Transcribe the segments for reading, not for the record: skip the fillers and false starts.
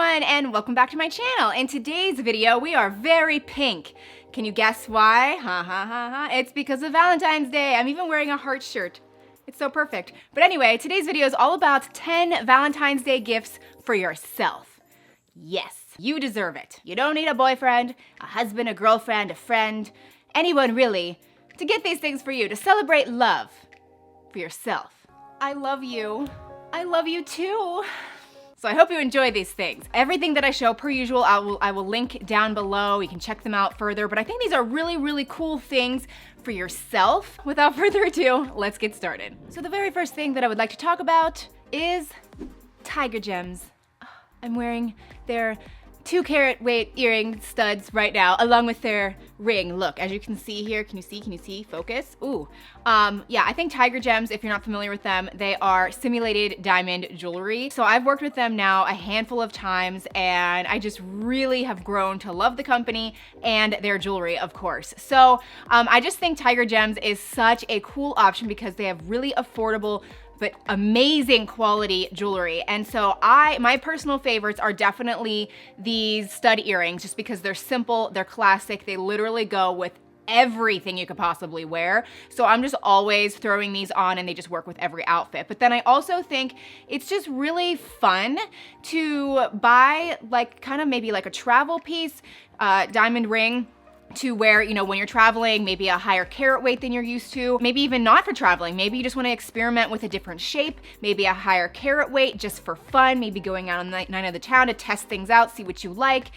everyone, and welcome back to my channel. In today's video, we are very pink. Can you guess why? It's because of Valentine's Day. I'm even wearing a heart shirt. It's so perfect. But anyway, today's video is all about 10 Valentine's Day gifts for yourself. Yes, you deserve it. You don't need a boyfriend, a husband, a girlfriend, a friend, anyone really, to get these things for you, to celebrate love for yourself. I love you. I love you too. So I hope you enjoy these things. Everything that I show, per usual, I will link down below. You can check them out further, but I think these are really, really cool things for yourself. Without further ado, let's get started. So the very first thing that I would like to talk about is tiger gems. I'm wearing their 2-carat weight earring studs right now, along with their ring. Look, as you can see here, can you see, focus? Ooh, yeah, I think tiger gems, if you're not familiar with them, they are simulated diamond jewelry. So I've worked with them now a handful of times, and I just really have grown to love the company and their jewelry, of course. So I just think tiger gems is such a cool option because they have really affordable but amazing quality jewelry. And so my personal favorites are definitely these stud earrings, just because they're simple, they're classic, they literally go with everything you could possibly wear. So I'm just always throwing these on and they just work with every outfit. But then I also think it's just really fun to buy like kind of maybe like a travel piece, diamond ring, to wear, you know, when you're traveling, maybe a higher carat weight than you're used to, maybe even not for traveling. Maybe you just want to experiment with a different shape, maybe a higher carat weight just for fun, maybe going out on the night of the town to test things out, see what you like.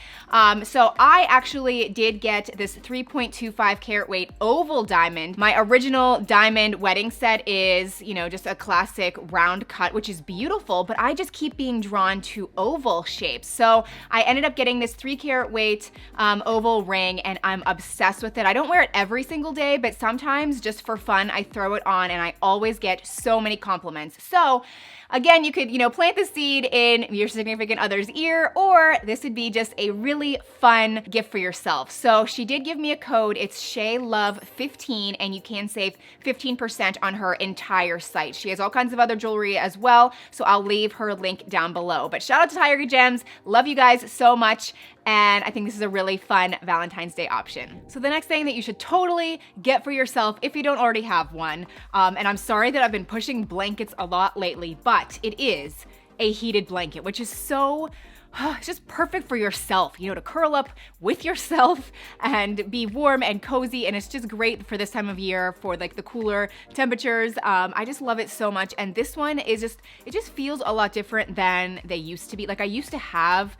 So I actually did get this 3.25 carat weight oval diamond. My original diamond wedding set is, you know, just a classic round cut, which is beautiful, but I just keep being drawn to oval shapes. So I ended up getting this 3 carat weight oval ring, and I'm obsessed with it. I don't wear it every single day, but sometimes just for fun, I throw it on and I always get so many compliments. So again, you could, you know, plant the seed in your significant other's ear, or this would be just a really fun gift for yourself. So she did give me a code. It's Shea Love 15, and you can save 15% on her entire site. She has all kinds of other jewelry as well, so I'll leave her link down below. But shout out to Tiger Gems. Love you guys so much. And I think this is a really fun Valentine's Day option. So the next thing that you should totally get for yourself if you don't already have one, and I'm sorry that I've been pushing blankets a lot lately, but it is a heated blanket, which is so, it's just perfect for yourself, you know, to curl up with yourself and be warm and cozy. And it's just great for this time of year for like the cooler temperatures. I just love it so much. And this one is just, it just feels a lot different than they used to be. Like I used to have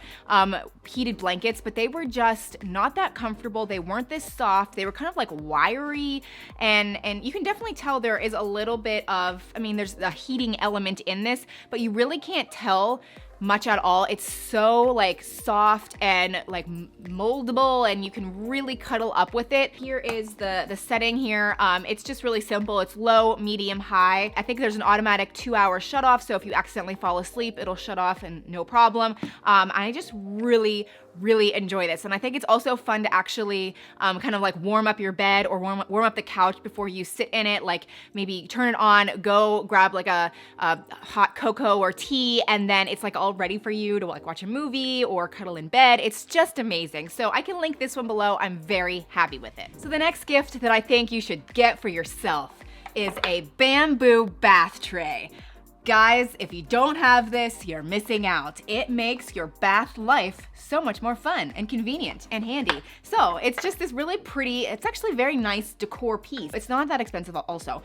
heated blankets, but they were just not that comfortable. They weren't this soft. They were kind of like wiry, and you can definitely tell there is a little bit of, I mean, there's a heating element in this, but you really can't tell much at all. It's so like soft and like moldable, and you can really cuddle up with it. Here is the setting here. It's just really simple. It's low, medium, high. I think there's an automatic 2-hour shut off, so if you accidentally fall asleep, it'll shut off and no problem. I just really enjoy this, and I think it's also fun to actually kind of like warm up your bed or warm up the couch before you sit in it. Like maybe turn it on, go grab like a hot cocoa or tea, and then it's like all ready for you to like watch a movie or cuddle in bed. It's just amazing. So I can link this one below. I'm very happy with it. So the next gift that I think you should get for yourself is a bamboo bath tray. Guys, if you don't have this, you're missing out. It makes your bath life so much more fun and convenient and handy. So it's just this really pretty, it's actually a very nice decor piece. It's not that expensive also.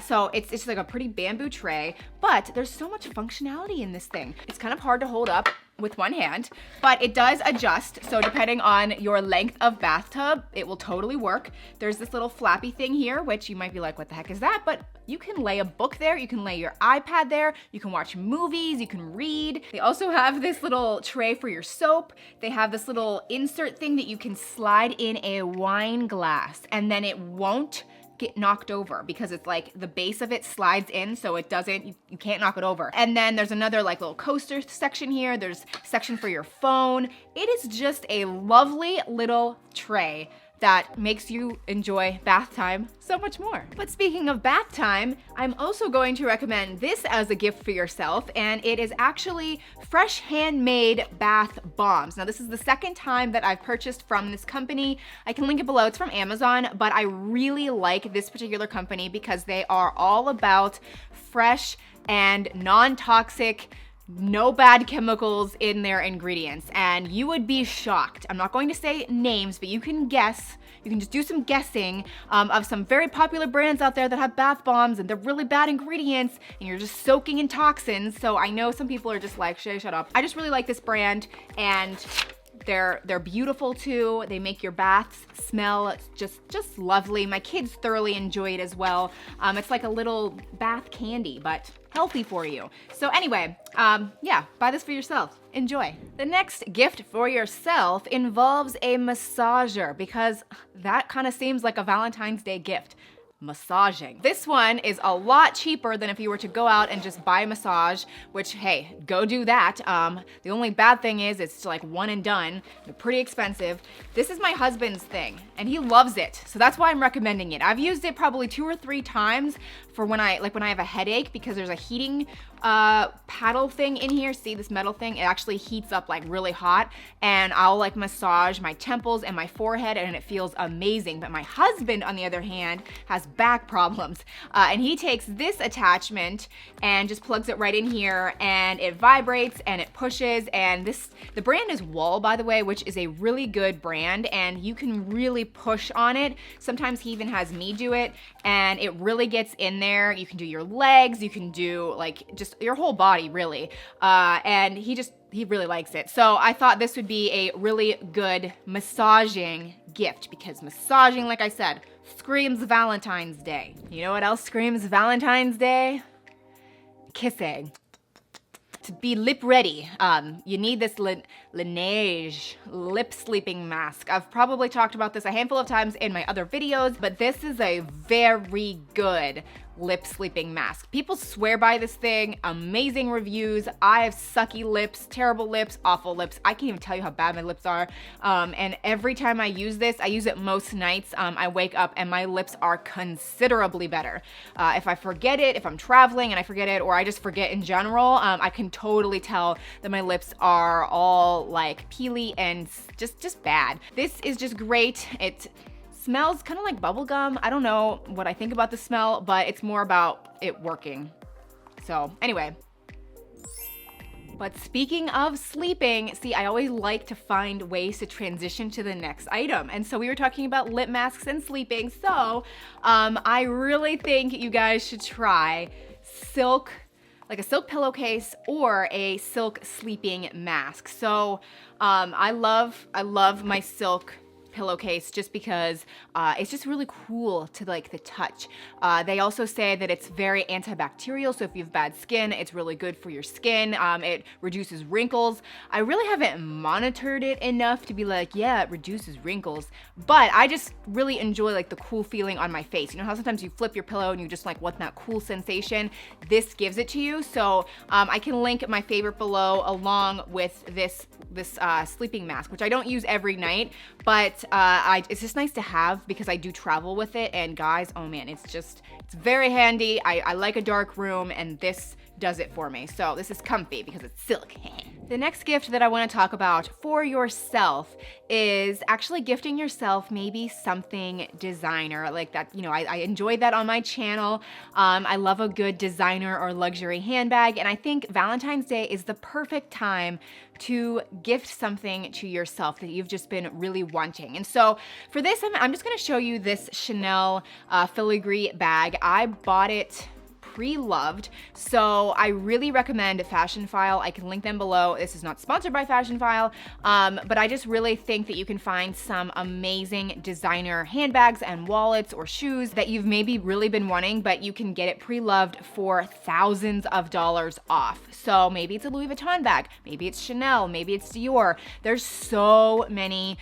So it's just like a pretty bamboo tray, but there's so much functionality in this thing. It's kind of hard to hold up with one hand, but it does adjust. So depending on your length of bathtub, it will totally work. There's this little flappy thing here, which you might be like, what the heck is that? But you can lay a book there, you can lay your iPad there, you can watch movies, you can read. They also have this little tray for your soap. They have this little insert thing that you can slide in a wine glass, and then it won't get knocked over because it's like the base of it slides in, so it doesn't, you can't knock it over. And then there's another like little coaster section here. There's a section for your phone. It is just a lovely little tray that makes you enjoy bath time so much more. But speaking of bath time, I'm also going to recommend this as a gift for yourself, and it is actually fresh handmade bath bombs. Now, this is the second time that I've purchased from this company. I can link it below. It's from Amazon, but I really like this particular company because they are all about fresh and non-toxic, no bad chemicals in their ingredients, and you would be shocked. I'm not going to say names, but you can guess. You can just do some guessing of some very popular brands out there that have bath bombs and they're really bad ingredients and you're just soaking in toxins. So I know some people are just like, Shay, shut up. I just really like this brand, and they're beautiful too. They make your baths smell just lovely. My kids thoroughly enjoy it as well. It's like a little bath candy, but healthy for you. So anyway, yeah, buy this for yourself. Enjoy. The next gift for yourself involves a massager, because that kind of seems like a Valentine's Day gift. Massaging. This one is a lot cheaper than if you were to go out and just buy a massage, which, hey, go do that. The only bad thing is it's like one and done. They're pretty expensive. This is my husband's thing, and he loves it. So that's why I'm recommending it. I've used it probably 2 or 3 times for when I have a headache, because there's a heating paddle thing in here. See this metal thing? It actually heats up like really hot, and I'll like massage my temples and my forehead, and it feels amazing. But my husband, on the other hand, has back problems, and he takes this attachment and just plugs it right in here, and it vibrates and it pushes. And the brand is Wall, by the way, which is a really good brand, and you can really push on it. Sometimes he even has me do it, and it really gets in there. You can do your legs, you can do like just your whole body, really. And he really likes it. So I thought this would be a really good massaging gift, because massaging, like I said, screams Valentine's Day. You know what else screams Valentine's Day? Kissing. To be lip ready, you need this Laneige lip sleeping mask. I've probably talked about this a handful of times in my other videos, but this is a very good lip sleeping mask. People swear by this thing, amazing reviews. I have sucky lips, terrible lips, awful lips. I can't even tell you how bad my lips are. And every time I use this, I use it most nights. I wake up and my lips are considerably better. If I forget it, if I'm traveling and I forget it, or I just forget in general, I can totally tell that my lips are all like peely and just bad. This is just great. It smells kind of like bubble gum. I don't know what I think about the smell, but it's more about it working. So anyway, but speaking of sleeping, see, I always like to find ways to transition to the next item. And so we were talking about lip masks and sleeping. So I really think you guys should try like a silk pillowcase or a silk sleeping mask. So I love my silk pillowcase just because it's just really cool to like the touch. They also say that it's very antibacterial, so if you have bad skin, it's really good for your skin. It reduces wrinkles. I really haven't monitored it enough to be like, yeah, it reduces wrinkles, but I just really enjoy like the cool feeling on my face. You know how sometimes you flip your pillow and you just like want that cool sensation? This gives it to you. So I can link my favorite below along with this sleeping mask, which I don't use every night, but it's just nice to have because I do travel with it. And guys, oh man, it's very handy. I like a dark room, and this does it for me. So this is comfy because it's silk. The next gift that I want to talk about for yourself is actually gifting yourself maybe something designer like that. You know, I enjoy that on my channel. I love a good designer or luxury handbag, and I think Valentine's Day is the perfect time to gift something to yourself that you've just been really wanting. And so for this, I'm just going to show you this Chanel filigree bag. I bought it pre-loved, so I really recommend Fashionphile. I can link them below. This is not sponsored by Fashionphile, but I just really think that you can find some amazing designer handbags and wallets or shoes that you've maybe really been wanting, but you can get it pre-loved for thousands of dollars off. So maybe it's a Louis Vuitton bag, maybe it's Chanel, maybe it's Dior. There's so many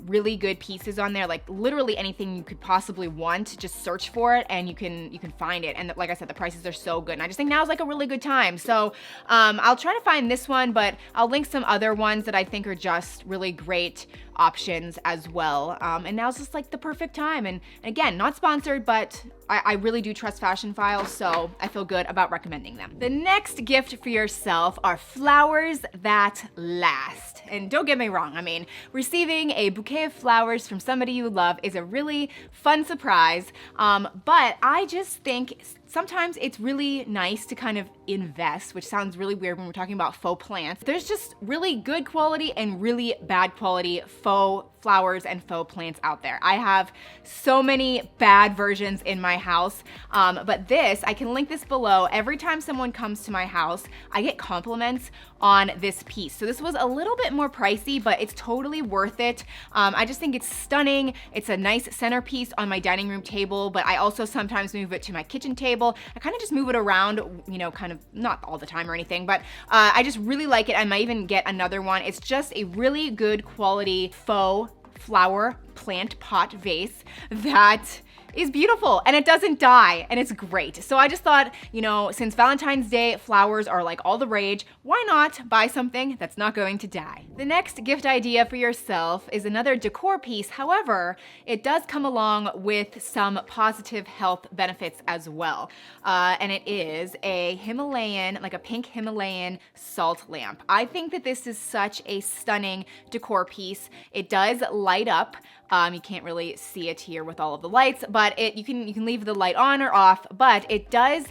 really good pieces on there, like literally anything you could possibly want. Just search for it and you can find it. And like I like I said, the prices are so good. And I just think now's like a really good time. So I'll try to find this one, but I'll link some other ones that I think are just really great options as well. And now's just like the perfect time. And again, not sponsored, but I really do trust Fashion Files, so I feel good about recommending them. The next gift for yourself are flowers that last. And don't get me wrong, I mean, receiving a bouquet of flowers from somebody you love is a really fun surprise, but I just think sometimes it's really nice to kind of invest, which sounds really weird when we're talking about faux plants. There's just really good quality and really bad quality faux flowers and faux plants out there. I have so many bad versions in my house, but this, I can link this below. Every time someone comes to my house, I get compliments on this piece. So this was a little bit more pricey, but it's totally worth it. I just think it's stunning. It's a nice centerpiece on my dining room table, but I also sometimes move it to my kitchen table. I kind of just move it around, you know, kind of not all the time or anything, but I just really like it. I might even get another one. It's just a really good quality faux flower plant pot vase that is beautiful and it doesn't die and it's great. So I just thought, you know, since Valentine's Day flowers are like all the rage, why not buy something that's not going to die? The next gift idea for yourself is another decor piece. However, it does come along with some positive health benefits as well. And it is a Himalayan, like a pink Himalayan salt lamp. I think that this is such a stunning decor piece. It does light up. You can't really see it here with all of the lights, but you can leave the light on or off, but it does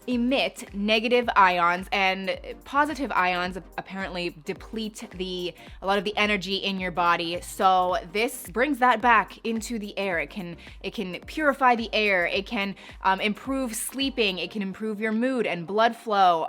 emit negative ions, and positive ions apparently deplete a lot of the energy in your body. So this brings that back into the air. It can purify the air. It can improve sleeping. It can improve your mood and blood flow.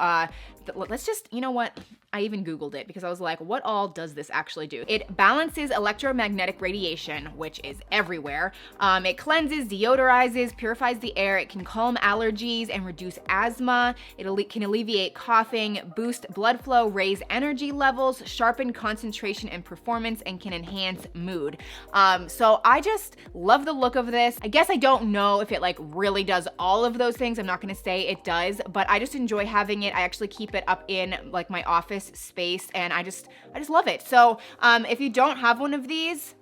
Let's just, you know what? I even Googled it because I was like, what all does this actually do? It balances electromagnetic radiation, which is everywhere. It cleanses, deodorizes, purifies the air. It can calm allergies and reduce asthma. It can alleviate coughing, boost blood flow, raise energy levels, sharpen concentration and performance, and can enhance mood. So I just love the look of this. I guess I don't know if it like really does all of those things. I'm not gonna say it does, but I just enjoy having it. I actually keep it up in like my office space, and I just love it. So if you don't have one of these,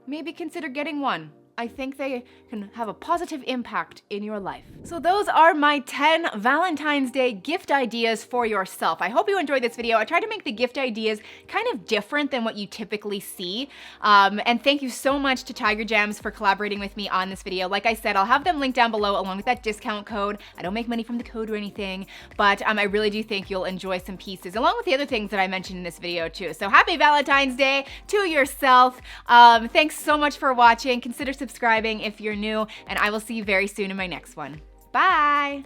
maybe consider getting one. I think they can have a positive impact in your life. So those are my 10 Valentine's Day gift ideas for yourself. I hope you enjoyed this video. I tried to make the gift ideas kind of different than what you typically see. And thank you so much to Tiger Gems for collaborating with me on this video. Like I said, I'll have them linked down below along with that discount code. I don't make money from the code or anything, but I really do think you'll enjoy some pieces along with the other things that I mentioned in this video too. So happy Valentine's Day to yourself. Thanks so much for watching. Consider subscribing if you're new, and I will see you very soon in my next one. Bye!